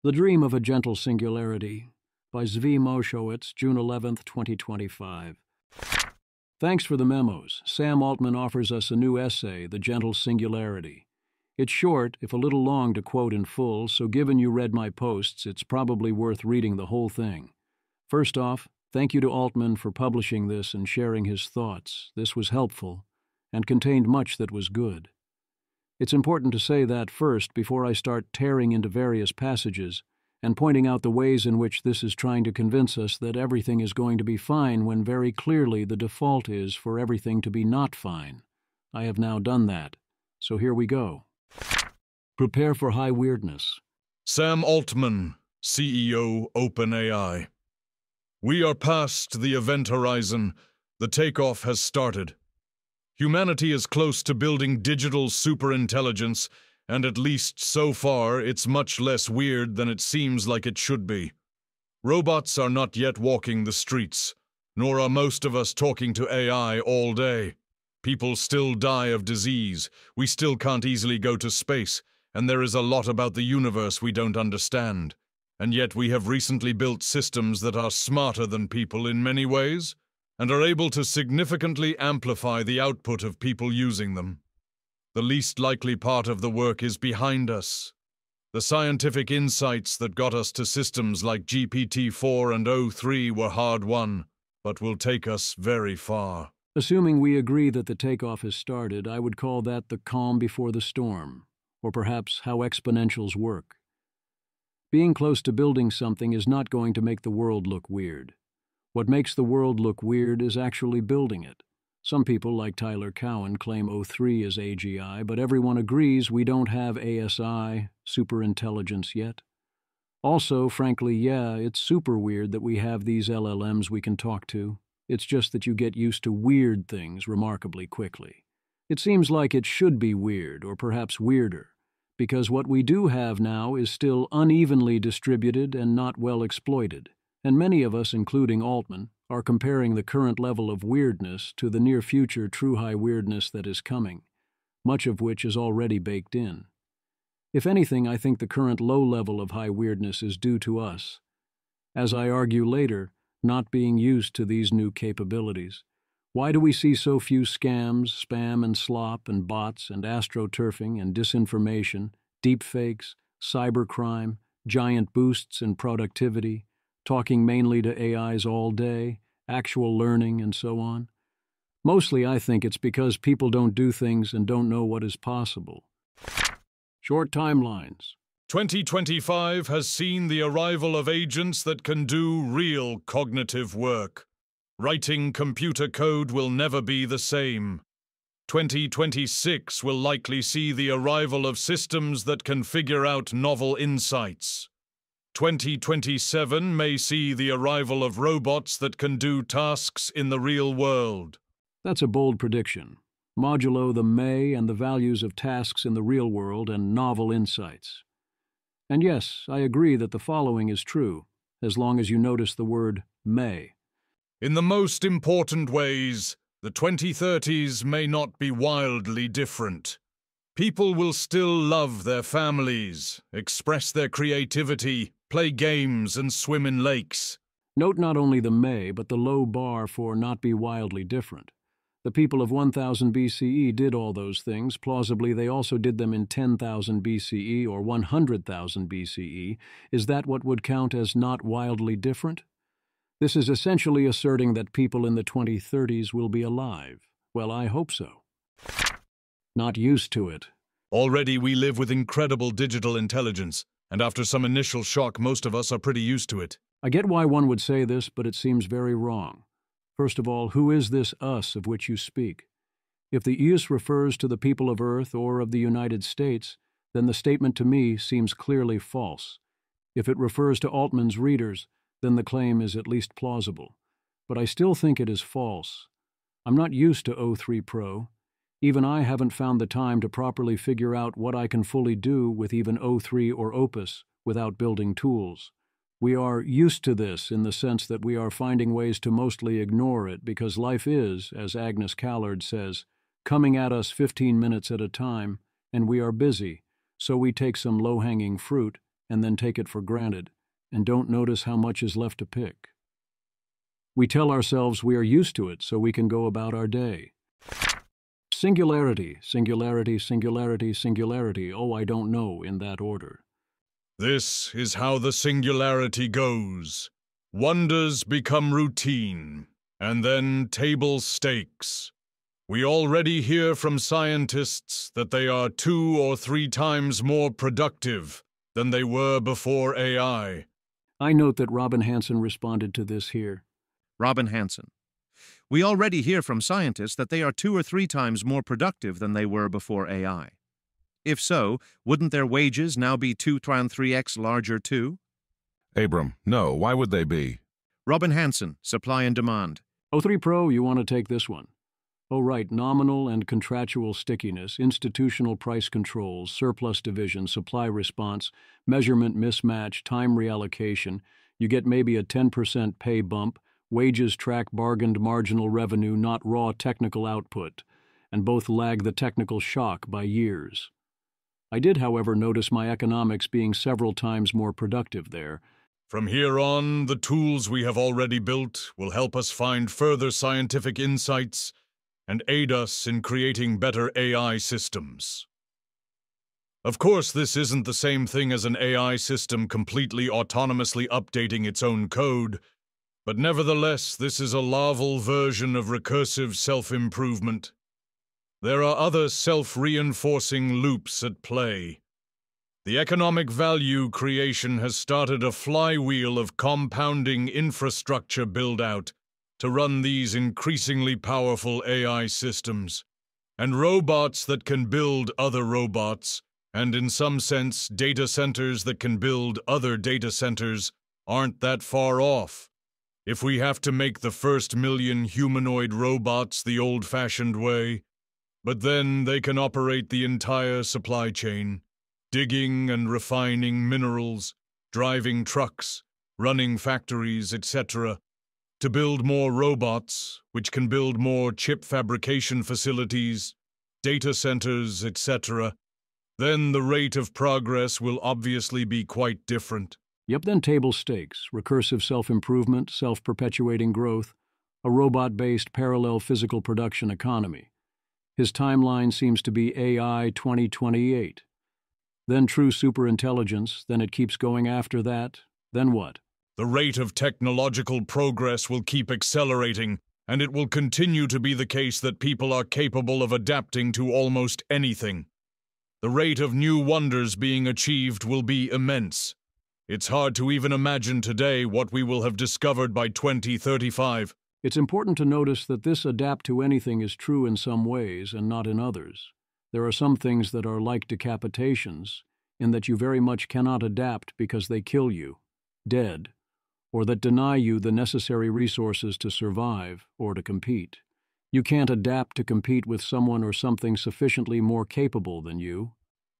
The Dream of a Gentle Singularity by Zvi Moshowitz, June 11, 2025. Thanks for the memos. Sam Altman offers us a new essay, The Gentle Singularity. It's short, if a little long to quote in full, so given you read my posts, it's probably worth reading the whole thing. First off, thank you to Altman for publishing this and sharing his thoughts. This was helpful and contained much that was good. It's important to say that first before I start tearing into various passages and pointing out the ways in which this is trying to convince us that everything is going to be fine when very clearly the default is for everything to be not fine. I have now done that, so here we go. Prepare for high weirdness. Sam Altman, CEO, OpenAI. We are past the event horizon. The takeoff has started. Humanity is close to building digital superintelligence, and at least so far, it's much less weird than it seems like it should be. Robots are not yet walking the streets, nor are most of us talking to AI all day. People still die of disease, we still can't easily go to space, and there is a lot about the universe we don't understand. And yet we have recently built systems that are smarter than people in many ways, and are able to significantly amplify the output of people using them. The least likely part of the work is behind us. The scientific insights that got us to systems like GPT-4 and O3 were hard-won, but will take us very far. Assuming we agree that the takeoff has started, I would call that the calm before the storm, or perhaps how exponentials work. Being close to building something is not going to make the world look weird. What makes the world look weird is actually building it. Some people, like Tyler Cowen, claim O3 is AGI, but everyone agrees we don't have ASI, superintelligence, yet. Also, frankly, yeah, it's super weird that we have these LLMs we can talk to. It's just that you get used to weird things remarkably quickly. It seems like it should be weird, or perhaps weirder, because what we do have now is still unevenly distributed and not well exploited. And many of us, including Altman, are comparing the current level of weirdness to the near-future true high weirdness that is coming, much of which is already baked in. If anything, I think the current low level of high weirdness is due to us, as I argue later, not being used to these new capabilities. Why do we see so few scams, spam and slop and bots and astroturfing and disinformation, deepfakes, cybercrime, giant boosts in productivity, talking mainly to AIs all day, actual learning, and so on? Mostly, I think it's because people don't do things and don't know what is possible. Short timelines. 2025 has seen the arrival of agents that can do real cognitive work. Writing computer code will never be the same. 2026 will likely see the arrival of systems that can figure out novel insights. 2027 may see the arrival of robots that can do tasks in the real world. That's a bold prediction, modulo the may and the values of tasks in the real world and novel insights. And yes, I agree that the following is true, as long as you notice the word may. In the most important ways, the 2030s may not be wildly different. People will still love their families, express their creativity, play games, and swim in lakes. Note not only the may, but the low bar for not be wildly different. The people of 1000 BCE did all those things. Plausibly, they also did them in 10,000 BCE or 100,000 BCE. Is that what would count as not wildly different? This is essentially asserting that people in the 2030s will be alive. Well, I hope so. Not used to it. Already we live with incredible digital intelligence, and after some initial shock, most of us are pretty used to it. I get why one would say this, but it seems very wrong. First of all, who is this us of which you speak? If the us refers to the people of Earth or of the United States, then the statement to me seems clearly false. If it refers to Altman's readers, then the claim is at least plausible. But I still think it is false. I'm not used to O3 Pro. Even I haven't found the time to properly figure out what I can fully do with even O3 or Opus without building tools. We are used to this in the sense that we are finding ways to mostly ignore it because life is, as Agnes Callard says, coming at us 15 minutes at a time, and we are busy, so we take some low-hanging fruit and then take it for granted, and don't notice how much is left to pick. We tell ourselves we are used to it so we can go about our day. Singularity, singularity, singularity, singularity. Oh, I don't know in that order. This is how the singularity goes. Wonders become routine, and then table stakes. We already hear from scientists that they are 2 or 3 times more productive than they were before AI. I note that Robin Hanson responded to this here. Robin Hanson. We already hear from scientists that they are 2 or 3 times more productive than they were before AI. If so, wouldn't their wages now be 2 to 3x larger too? Abram, no, why would they be? Robin Hanson, Supply and Demand. O3 Pro, you want to take this one. Oh, right, nominal and contractual stickiness, institutional price controls, surplus division, supply response, measurement mismatch, time reallocation. You get maybe a 10% pay bump. Wages track bargained marginal revenue, not raw technical output, and both lag the technical shock by years. I did, however, notice my economics being several times more productive there. From here on, the tools we have already built will help us find further scientific insights and aid us in creating better AI systems. Of course, this isn't the same thing as an AI system completely autonomously updating its own code, but nevertheless, this is a larval version of recursive self-improvement. There are other self-reinforcing loops at play. The economic value creation has started a flywheel of compounding infrastructure build-out to run these increasingly powerful AI systems, and robots that can build other robots, and in some sense, data centers that can build other data centers, aren't that far off. If we have to make the first million humanoid robots the old-fashioned way, but then they can operate the entire supply chain, digging and refining minerals, driving trucks, running factories, etc., to build more robots, which can build more chip fabrication facilities, data centers, etc., then the rate of progress will obviously be quite different. Yep, then table stakes, recursive self-improvement, self-perpetuating growth, a robot-based parallel physical production economy. His timeline seems to be AI 2028. Then true superintelligence, then it keeps going after that, then what? The rate of technological progress will keep accelerating, and it will continue to be the case that people are capable of adapting to almost anything. The rate of new wonders being achieved will be immense. It's hard to even imagine today what we will have discovered by 2035. It's important to notice that this adapt to anything is true in some ways and not in others. There are some things that are like decapitations, in that you very much cannot adapt because they kill you, dead, or that deny you the necessary resources to survive or to compete. You can't adapt to compete with someone or something sufficiently more capable than you.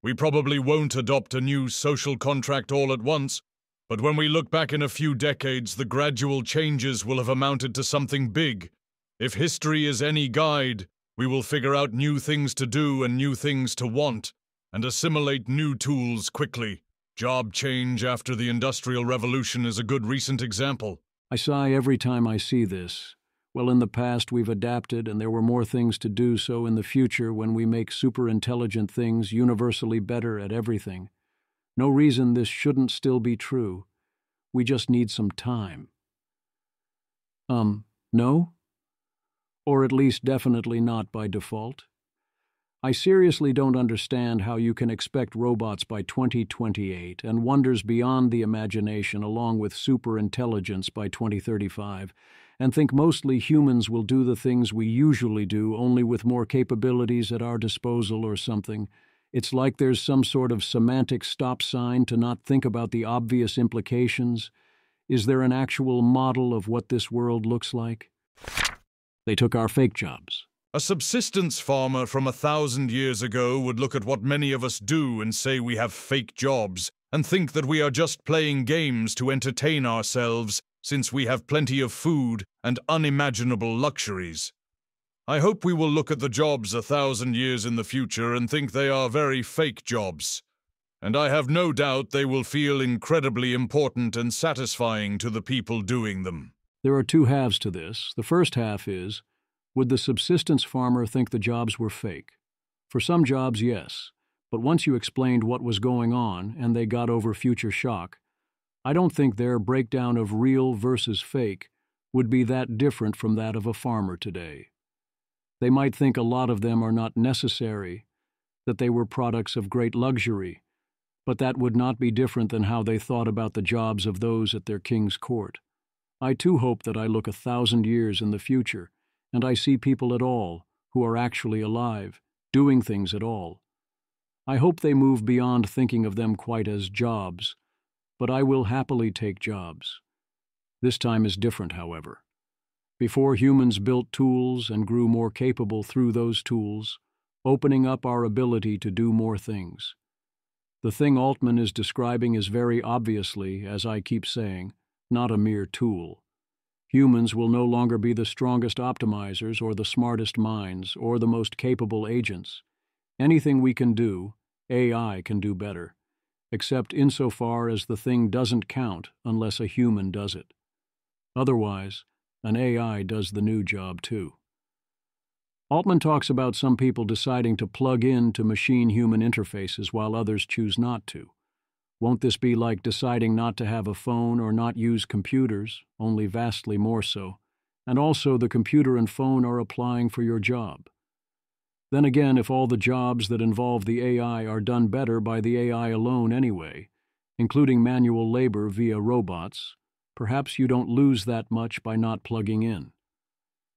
We probably won't adopt a new social contract all at once, but when we look back in a few decades, the gradual changes will have amounted to something big. If history is any guide, we will figure out new things to do and new things to want, and assimilate new tools quickly. Job change after the Industrial Revolution is a good recent example. I sigh every time I see this. Well, in the past we've adapted, and there were more things to do so in the future when we make super-intelligent things universally better at everything. No reason this shouldn't still be true. We just need some time. No? Or at least definitely not by default? I seriously don't understand how you can expect robots by 2028 and wonders beyond the imagination along with super-intelligence by 2035, and think mostly humans will do the things we usually do, only with more capabilities at our disposal or something. It's like there's some sort of semantic stop sign to not think about the obvious implications. Is there an actual model of what this world looks like? They took our fake jobs. A subsistence farmer from 1,000 years ago would look at what many of us do and say we have fake jobs, and think that we are just playing games to entertain ourselves, since we have plenty of food and unimaginable luxuries. I hope we will look at the jobs 1,000 years in the future and think they are very fake jobs. and I have no doubt they will feel incredibly important and satisfying to the people doing them. There are two halves to this. The first half is, would the subsistence farmer think the jobs were fake? For some jobs, yes, but once you explained what was going on and they got over future shock, I don't think their breakdown of real versus fake would be that different from that of a farmer today. They might think a lot of them are not necessary, that they were products of great luxury, but that would not be different than how they thought about the jobs of those at their king's court. I too hope that I look 1,000 years in the future, and I see people at all who are actually alive, doing things at all. I hope they move beyond thinking of them quite as jobs, but I will happily take jobs. This time is different, however. Before humans built tools and grew more capable through those tools, opening up our ability to do more things. The thing Altman is describing is very obviously, as I keep saying, not a mere tool. Humans will no longer be the strongest optimizers or the smartest minds or the most capable agents. Anything we can do, AI can do better, except insofar as the thing doesn't count unless a human does it. Otherwise, an AI does the new job too. Altman talks about some people deciding to plug in to machine-human interfaces while others choose not to. Won't this be like deciding not to have a phone or not use computers, only vastly more so, and also the computer and phone are applying for your job? Then again, if all the jobs that involve the AI are done better by the AI alone anyway, including manual labor via robots, perhaps you don't lose that much by not plugging in.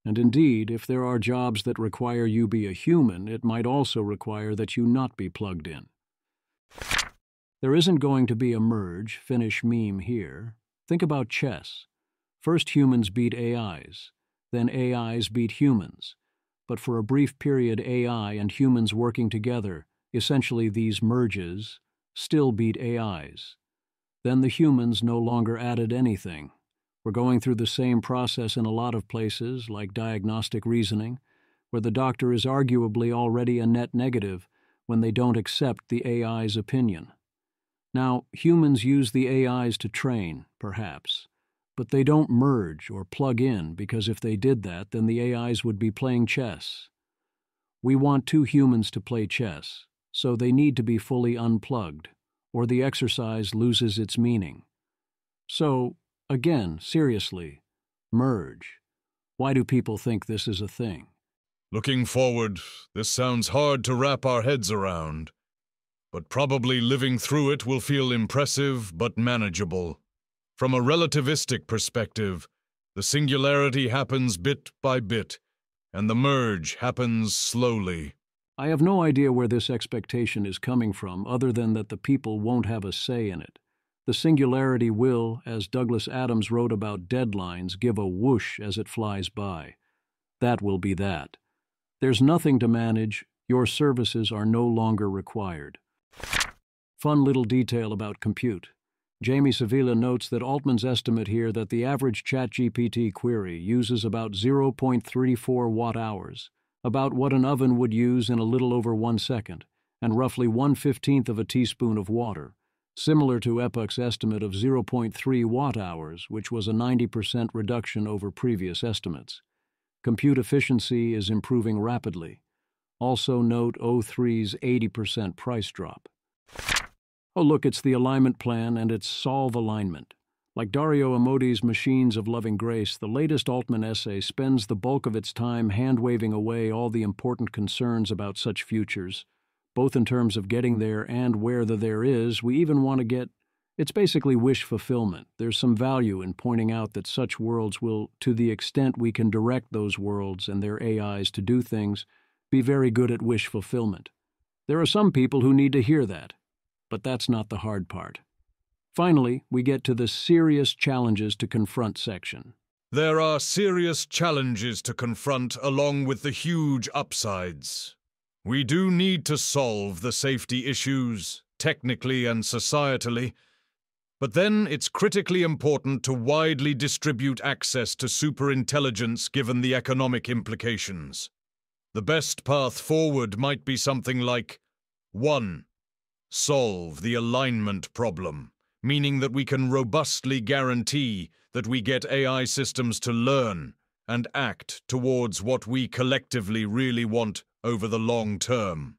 And indeed, if there are jobs that require you be a human, it might also require that you not be plugged in. There isn't going to be a merge, finish meme here. Think about chess. First humans beat AIs, then AIs beat humans. But for a brief period, AI and humans working together, essentially these merges, still beat AIs. Then the humans no longer added anything. We're going through the same process in a lot of places, like diagnostic reasoning, where the doctor is arguably already a net negative when they don't accept the AI's opinion. Now, humans use the AIs to train, perhaps, but they don't merge or plug in, because if they did that, then the AIs would be playing chess. We want two humans to play chess, so they need to be fully unplugged, or the exercise loses its meaning. So, again, seriously, merge. Why do people think this is a thing? Looking forward, this sounds hard to wrap our heads around, but probably living through it will feel impressive but manageable. From a relativistic perspective, the singularity happens bit by bit, and the merge happens slowly. I have no idea where this expectation is coming from, other than that the people won't have a say in it. The singularity will, as Douglas Adams wrote about deadlines, give a whoosh as it flies by. That will be that. There's nothing to manage. Your services are no longer required. Fun little detail about compute. Jamie Sevilla notes that Altman's estimate here that the average ChatGPT query uses about 0.34 watt-hours, about what an oven would use in a little over 1 second, and roughly 1/15 of a teaspoon of water, similar to Epoch's estimate of 0.3 watt-hours, which was a 90% reduction over previous estimates. Compute efficiency is improving rapidly. Also note O3's 80% price drop. Oh look, it's the alignment plan and it's solve alignment. Like Dario Amodi's Machines of Loving Grace, the latest Altman essay spends the bulk of its time hand-waving away all the important concerns about such futures, both in terms of getting there and where the there is. We even want to get... It's basically wish fulfillment. There's some value in pointing out that such worlds will, to the extent we can direct those worlds and their AIs to do things, be very good at wish fulfillment. There are some people who need to hear that, but that's not the hard part. Finally, we get to the serious challenges to confront section. There are serious challenges to confront along with the huge upsides. We do need to solve the safety issues, technically and societally, but then it's critically important to widely distribute access to superintelligence given the economic implications. The best path forward might be something like 1. solve the alignment problem, meaning that we can robustly guarantee that we get AI systems to learn and act towards what we collectively really want over the long term.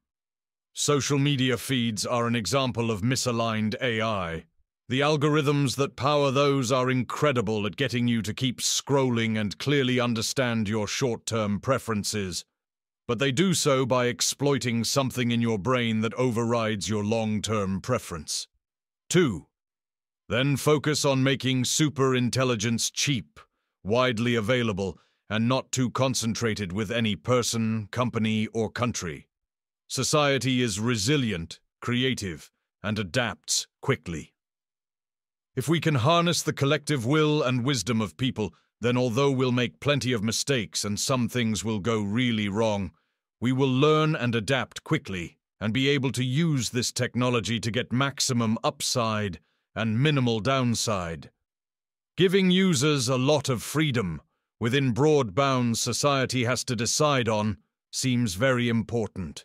Social media feeds are an example of misaligned AI. The algorithms that power those are incredible at getting you to keep scrolling and clearly understand your short-term preferences, but they do so by exploiting something in your brain that overrides your long-term preference. 2. Then focus on making superintelligence cheap, widely available, and not too concentrated with any person, company, or country. Society is resilient, creative, and adapts quickly. If we can harness the collective will and wisdom of people, then although we'll make plenty of mistakes and some things will go really wrong, we will learn and adapt quickly and be able to use this technology to get maximum upside and minimal downside. Giving users a lot of freedom within broad bounds society has to decide on seems very important.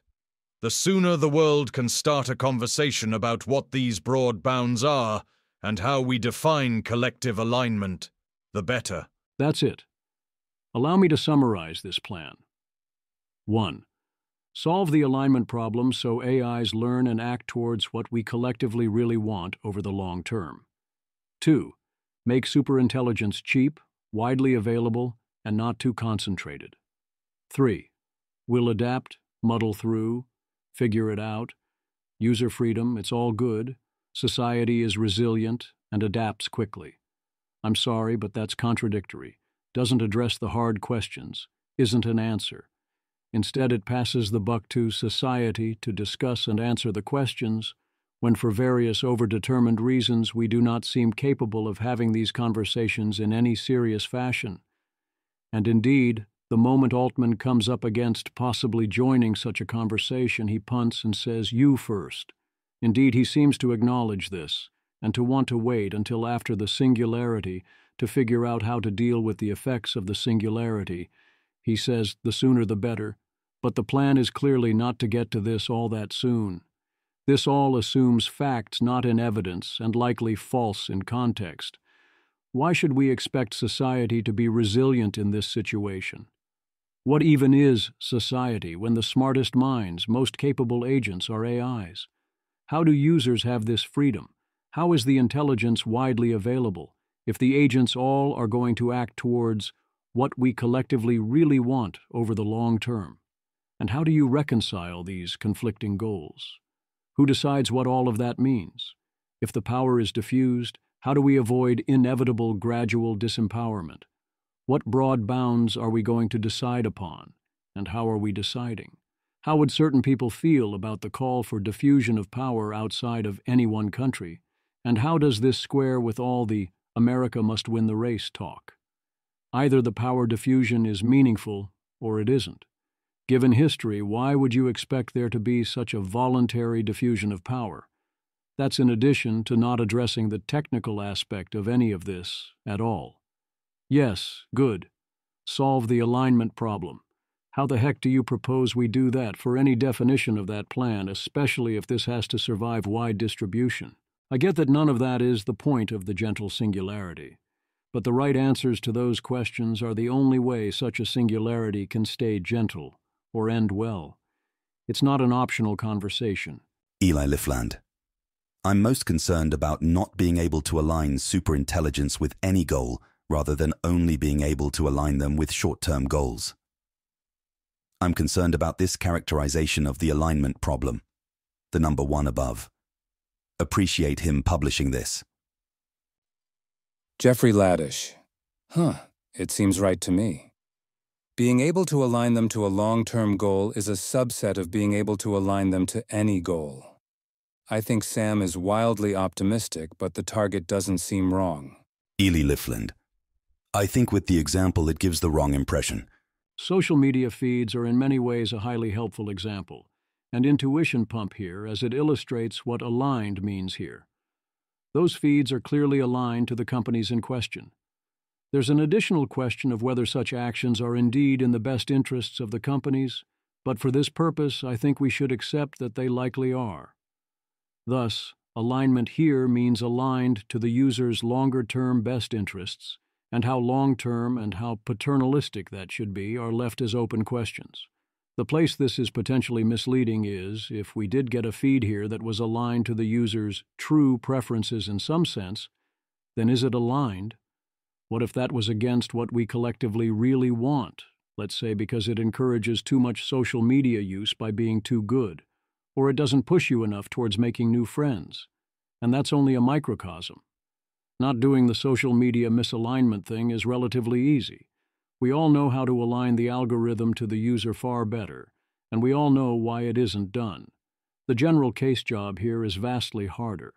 The sooner the world can start a conversation about what these broad bounds are and how we define collective alignment, the better. That's it. Allow me to summarize this plan. 1. Solve the alignment problem so AIs learn and act towards what we collectively really want over the long term. 2. Make superintelligence cheap, widely available, and not too concentrated. 3. We'll adapt, muddle through, figure it out. User freedom, it's all good. Society is resilient and adapts quickly. I'm sorry, but that's contradictory. Doesn't address the hard questions. Isn't an answer. Instead, it passes the buck to society to discuss and answer the questions, when for various overdetermined reasons we do not seem capable of having these conversations in any serious fashion. And indeed, the moment Altman comes up against possibly joining such a conversation, he punts and says, "You first." Indeed, he seems to acknowledge this, and to want to wait until after the singularity to figure out how to deal with the effects of the singularity. He says the sooner the better, but the plan is clearly not to get to this all that soon. This all assumes facts not in evidence and likely false in context. Why should we expect society to be resilient in this situation? What even is society when the smartest minds, most capable agents are AIs? How do users have this freedom? How is the intelligence widely available if the agents all are going to act towards what we collectively really want over the long term? And how do you reconcile these conflicting goals? Who decides what all of that means? If the power is diffused, how do we avoid inevitable gradual disempowerment? What broad bounds are we going to decide upon, and how are we deciding? How would certain people feel about the call for diffusion of power outside of any one country? And how does this square with all the "America must win the race" talk? Either the power diffusion is meaningful or it isn't. Given history, why would you expect there to be such a voluntary diffusion of power? That's in addition to not addressing the technical aspect of any of this at all. Yes, good. Solve the alignment problem. How the heck do you propose we do that for any definition of that plan, especially if this has to survive wide distribution? I get that none of that is the point of the gentle singularity, but the right answers to those questions are the only way such a singularity can stay gentle or end well. It's not an optional conversation. Eli Liffland. I'm most concerned about not being able to align superintelligence with any goal rather than only being able to align them with short-term goals. I'm concerned about this characterization of the alignment problem, the number 1 above. Appreciate him publishing this. Jeffrey Laddish. It seems right to me. Being able to align them to a long-term goal is a subset of being able to align them to any goal. I think Sam is wildly optimistic, but the target doesn't seem wrong. Eli Liffland. I think with the example it gives the wrong impression. Social media feeds are in many ways a highly helpful example, and intuition pump here as it illustrates what aligned means here. Those feeds are clearly aligned to the companies in question. There's an additional question of whether such actions are indeed in the best interests of the companies, but for this purpose I think we should accept that they likely are. Thus, alignment here means aligned to the user's longer-term best interests, and how long-term and how paternalistic that should be are left as open questions. The place this is potentially misleading is, if we did get a feed here that was aligned to the user's true preferences in some sense, then is it aligned? What if that was against what we collectively really want? Let's say because it encourages too much social media use by being too good, or it doesn't push you enough towards making new friends. And that's only a microcosm. Not doing the social media misalignment thing is relatively easy. We all know how to align the algorithm to the user far better, and we all know why it isn't done. The general case job here is vastly harder.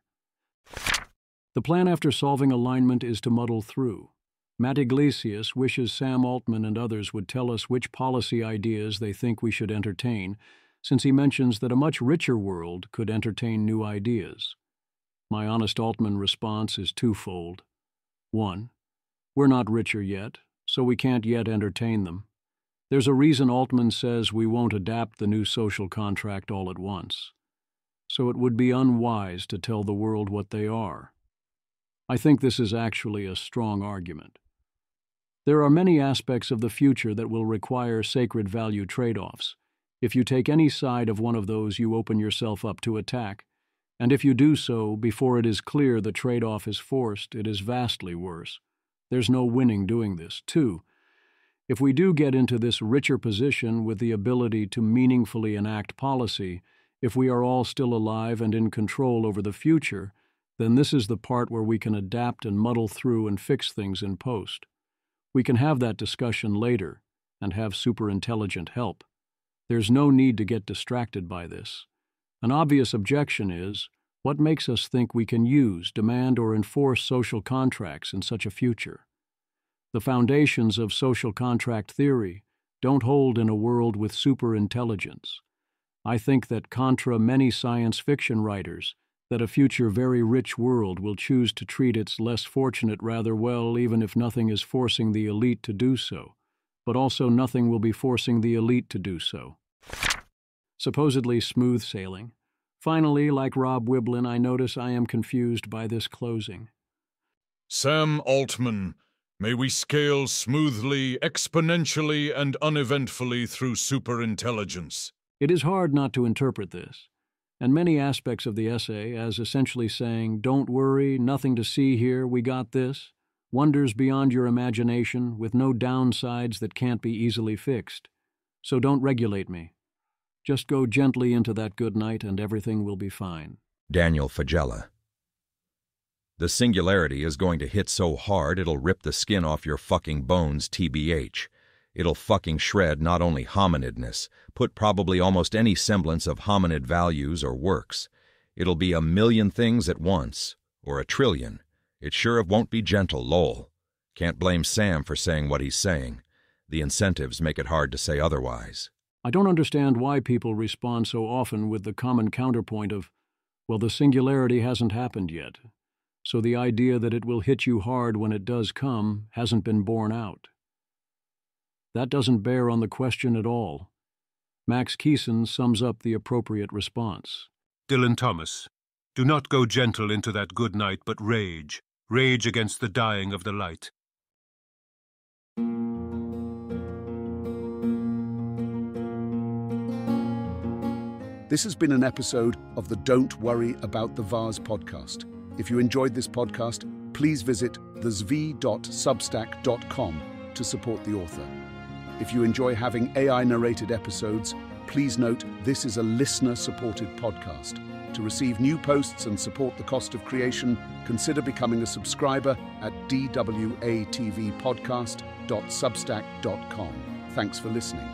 The plan after solving alignment is to muddle through. Matt Iglesias wishes Sam Altman and others would tell us which policy ideas they think we should entertain, since he mentions that a much richer world could entertain new ideas. My honest Altman response is twofold. 1. We're not richer yet, so we can't yet entertain them. There's a reason Altman says we won't adapt the new social contract all at once. So it would be unwise to tell the world what they are. I think this is actually a strong argument. There are many aspects of the future that will require sacred value trade-offs. If you take any side of one of those, you open yourself up to attack. And if you do so before it is clear the trade-off is forced, it is vastly worse. There's no winning doing this. 2. If we do get into this richer position with the ability to meaningfully enact policy, if we are all still alive and in control over the future, then this is the part where we can adapt and muddle through and fix things in post. We can have that discussion later and have superintelligent help. There's no need to get distracted by this. An obvious objection is, what makes us think we can use, demand, or enforce social contracts in such a future? The foundations of social contract theory don't hold in a world with superintelligence. I think that contra many science fiction writers, that a future very rich world will choose to treat its less fortunate rather well, even if nothing is forcing the elite to do so, but also nothing will be forcing the elite to do so. Supposedly smooth sailing. Finally, like Rob Wiblin, I notice I am confused by this closing. Sam Altman, may we scale smoothly, exponentially, and uneventfully through superintelligence. It is hard not to interpret this, and many aspects of the essay as essentially saying, don't worry, nothing to see here, we got this, wonders beyond your imagination with no downsides that can't be easily fixed. So don't regulate me. Just go gently into that good night and everything will be fine. Daniel Fagella. The Singularity is going to hit so hard it'll rip the skin off your fucking bones, TBH. It'll fucking shred not only hominidness, put probably almost any semblance of hominid values or works. It'll be a million things at once, or a trillion. It sure won't be gentle, lol. Can't blame Sam for saying what he's saying. The incentives make it hard to say otherwise. I don't understand why people respond so often with the common counterpoint of, well, the singularity hasn't happened yet, so the idea that it will hit you hard when it does come hasn't been borne out. That doesn't bear on the question at all. Max Keeson sums up the appropriate response. Dylan Thomas, do not go gentle into that good night, but rage. Rage against the dying of the light. This has been an episode of the Don't Worry About the Vase podcast. If you enjoyed this podcast, please visit thezv.substack.com to support the author. If you enjoy having AI-narrated episodes, please note this is a listener-supported podcast. To receive new posts and support the cost of creation, consider becoming a subscriber at dwatvpodcast.substack.com. Thanks for listening.